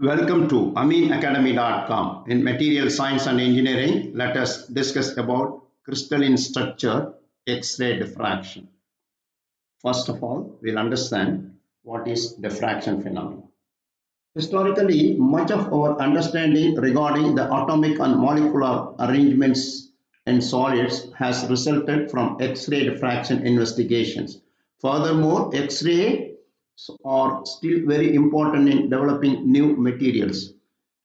Welcome to aminacademy.com. In material science and engineering, let us discuss about crystalline structure, X-ray diffraction. First of all, we'll understand what is diffraction phenomenon. Historically, much of our understanding regarding the atomic and molecular arrangements in solids has resulted from X-ray diffraction investigations. Furthermore, X-ray are still very important in developing new materials.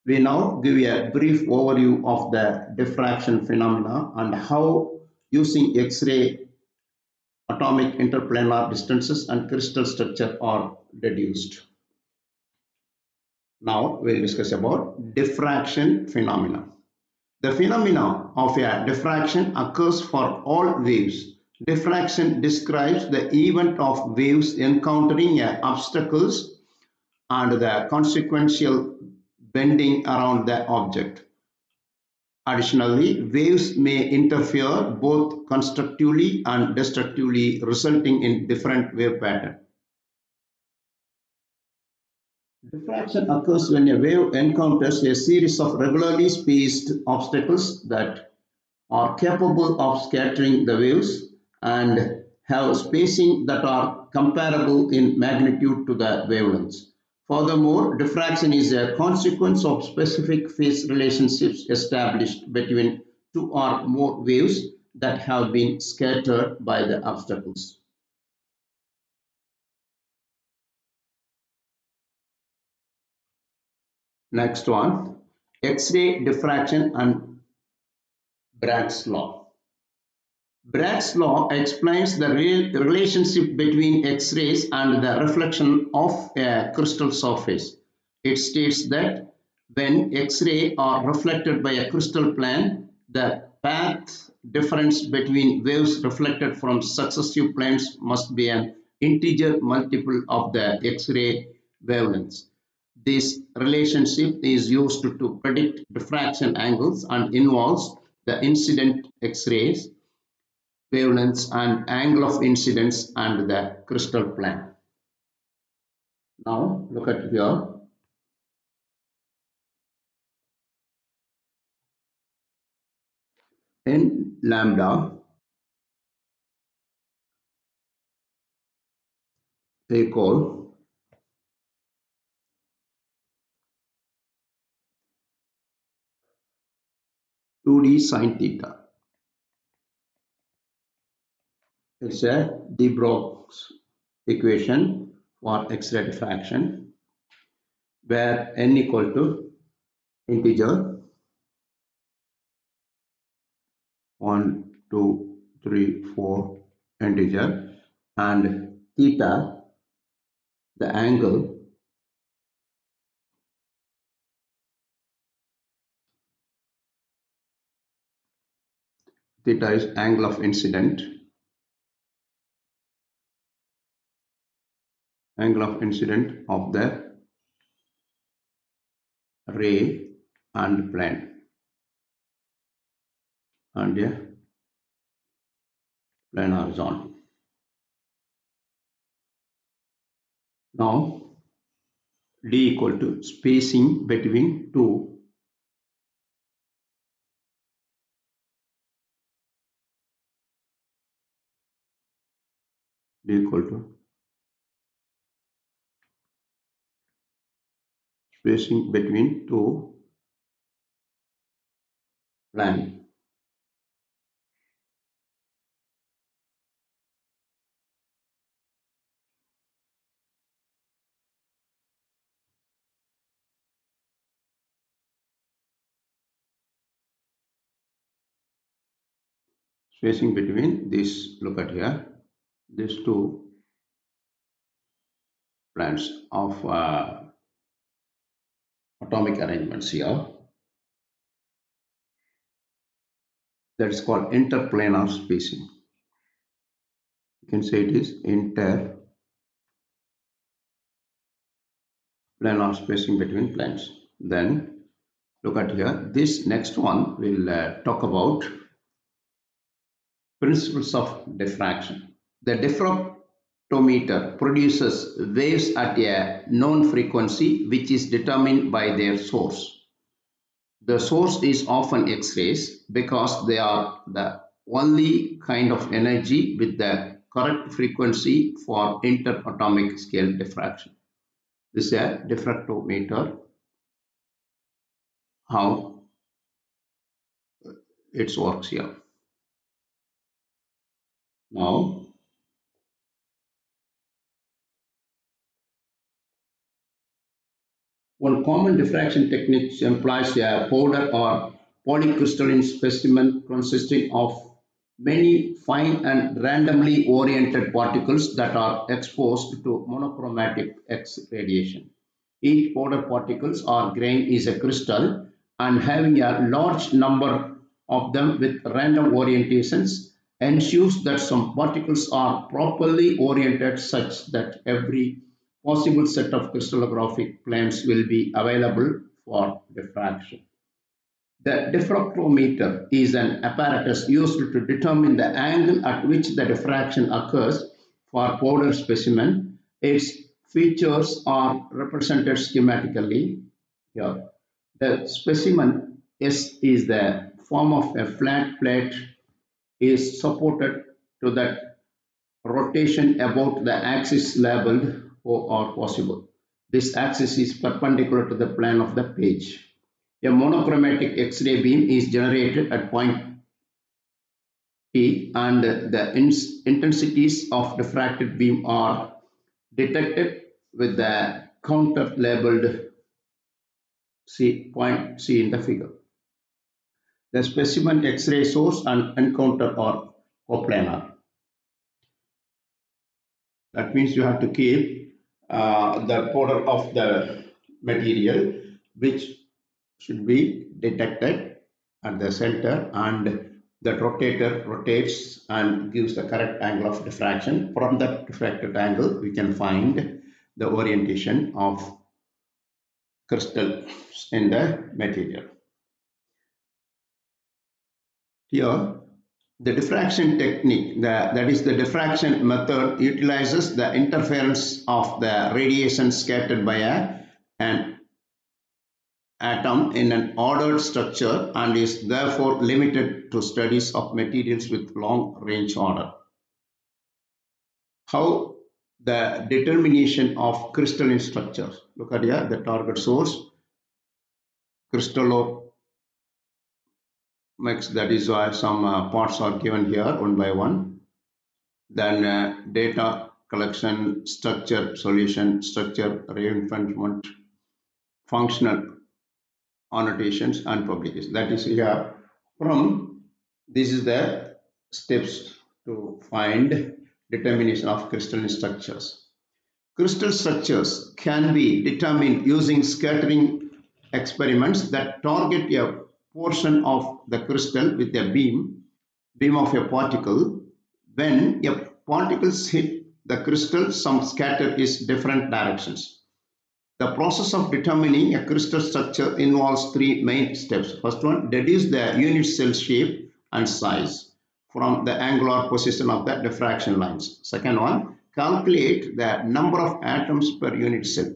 We now give a brief overview of the diffraction phenomena and how using X-ray atomic interplanar distances and crystal structure are deduced. Now we'll discuss about diffraction phenomena. The phenomena of a diffraction occurs for all waves. Diffraction describes the event of waves encountering obstacles and the consequential bending around the object. Additionally, waves may interfere both constructively and destructively, resulting in different wave patterns. Diffraction occurs when a wave encounters a series of regularly spaced obstacles that are capable of scattering the waves and have spacing that are comparable in magnitude to the wavelengths. Furthermore, diffraction is a consequence of specific phase relationships established between two or more waves that have been scattered by the obstacles. Next one, X-ray diffraction and Bragg's law. Bragg's law explains the relationship between X-rays and the reflection of a crystal surface. It states that when X-rays are reflected by a crystal plane, the path difference between waves reflected from successive planes must be an integer multiple of the X-ray wavelengths. This relationship is used to predict diffraction angles and involves the incident X-rays, wavelengths and angle of incidence and the crystal plane. Now look at here. In lambda equal 2d sine theta. It's a de Broglie's equation for X-ray diffraction where n equal to integer 1, 2, 3, 4 integer and theta, the angle theta is angle of incident, of the ray and plane and a plane horizon. Now d equal to spacing between two d equal to spacing between two planes. Spacing between this, look at here, these two planes of atomic arrangements here. That is called interplanar spacing. You can say it is interplanar spacing between planes. Then look at here, this next one will talk about principles of diffraction. The Diffractometer produces waves at a known frequency which is determined by their source. The source is often X-rays because they are the only kind of energy with the correct frequency for interatomic scale diffraction. This is a diffractometer, how it works here. Now, one common diffraction technique employs a powder or polycrystalline specimen consisting of many fine and randomly oriented particles that are exposed to monochromatic X radiation. Each powder particles or grain is a crystal, and having a large number of them with random orientations ensures that some particles are properly oriented such that every possible set of crystallographic planes will be available for diffraction. The diffractometer is an apparatus used to determine the angle at which the diffraction occurs for powder specimen. Its features are represented schematically here. The specimen S is the form of a flat plate is supported to that rotation about the axis labeled O or possible. This axis is perpendicular to the plane of the page. A monochromatic X-ray beam is generated at point P and the intensities of diffracted beam are detected with the counter labeled point C in the figure. The specimen X-ray source and encounter are coplanar. That means you have to keep the border of the material which should be detected at the center, and the rotator rotates and gives the correct angle of diffraction. From that diffracted angle we can find the orientation of crystals in the material. Here the diffraction technique, that is the diffraction method, utilizes the interference of the radiation scattered by an atom in an ordered structure and is therefore limited to studies of materials with long range order. How the determination of crystalline structures. Look at here, the target source, crystallomex, that is why some parts are given here one by one. Then data collection, structure, solution, structure, reinforcement, functional annotations and publication. That is here from this is the steps to find determination of crystalline structures. Crystal structures can be determined using scattering experiments that target a portion of the crystal with a beam of a particle. When a particles hit the crystal, some scatter is different directions. The process of determining a crystal structure involves three main steps. First one, deduce the unit cell shape and size from the angular position of the diffraction lines. Second one, calculate the number of atoms per unit cell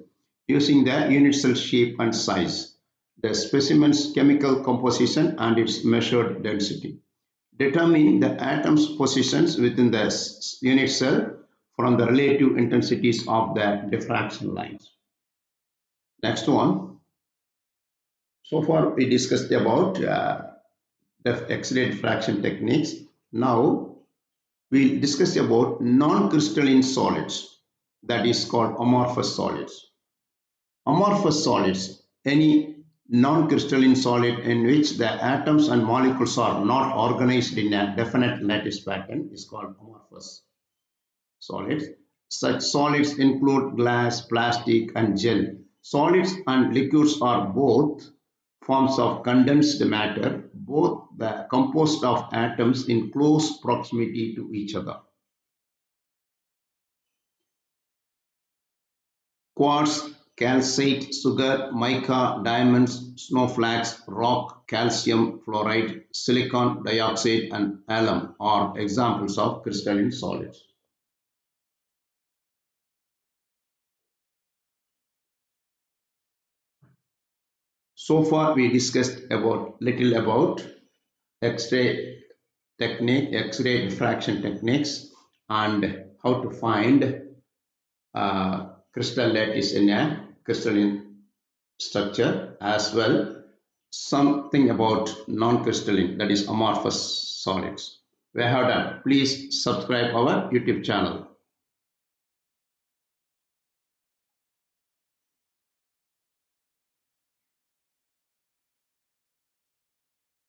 using the unit cell shape and size, the specimen's chemical composition and its measured density. Determine the atoms' positions within the unit cell from the relative intensities of the diffraction lines. Next one. So far we discussed about X-ray diffraction techniques. Now we'll discuss about non-crystalline solids, that is called amorphous solids. Amorphous solids, any non-crystalline solid in which the atoms and molecules are not organized in a definite lattice pattern, is called amorphous solids. Such solids include glass, plastic and gel. Solids and liquids are both forms of condensed matter, both composed of atoms in close proximity to each other. Quartz, calcite, sugar, mica, diamonds, snowflakes, rock, calcium fluoride, silicon dioxide and alum are examples of crystalline solids. So far we discussed about little about X-ray technique, X-ray diffraction techniques, and how to find crystal lattice in a crystalline structure, as well something about non-crystalline, that is amorphous solids. We have done. Please subscribe our YouTube channel.